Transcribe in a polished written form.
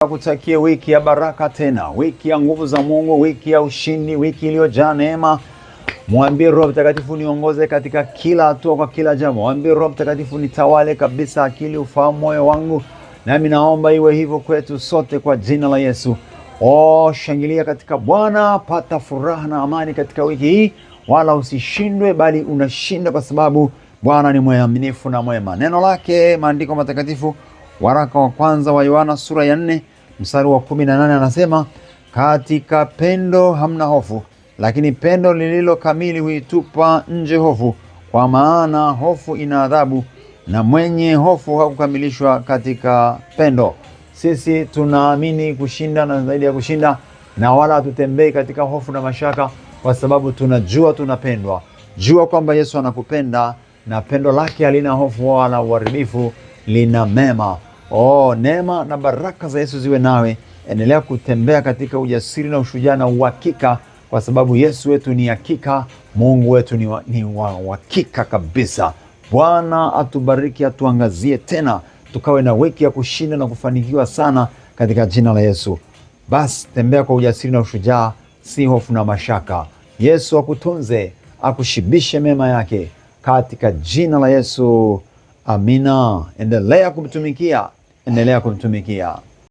Kutakie wiki ya baraka tena, wiki ya nguvu za Mungu, wiki ya ushindi, wiki iliyojaa neema. Mwambie Roho Mtakatifu niongoze katika kila hatua, kwa kila jambo. Mwambie Roho Mtakatifu nitawale kabisa akili, ufahamu, moyo wangu. Nami naomba iwe hivyo kwetu sote kwa jina la Yesu. Shangilia katika Bwana, pata furaha na amani katika wiki hii, wala usishindwe bali unashinda, kwa sababu Bwana ni mwaminifu na mwema. Neno lake, maandiko matakatifu, waraka wa kwanza wa Yohana sura ya 4 mstari wa 18 anasema, katika pendo hamna hofu, lakini pendo lililo kamili huitupa nje hofu, kwa maana hofu ina adhabu, na mwenye hofu hakukamilishwa katika pendo. Sisi tunaamini kushinda na zaidi ya kushinda, na wala hatutembei katika hofu na mashaka, kwa sababu tunajua tunapendwa. Jua kwamba Yesu anakupenda, na pendo lake halina hofu wala uharibifu, lina mema. Neema na baraka za Yesu ziwe nawe. Endelea kutembea katika ujasiri na ushujaa na uhakika, kwa sababu Yesu wetu ni hakika, Mungu wetu ni wa uhakika kabisa. Bwana atubariki, atuangazie tena, tukawe na wiki ya kushinda na kufanikiwa sana katika jina la Yesu. Basi tembea kwa ujasiri na ushujaa, si hofu na mashaka. Yesu akutunze, akushibishe mema yake katika jina la Yesu. Amina. Endelea kumtumikia, endelea kumtumikia.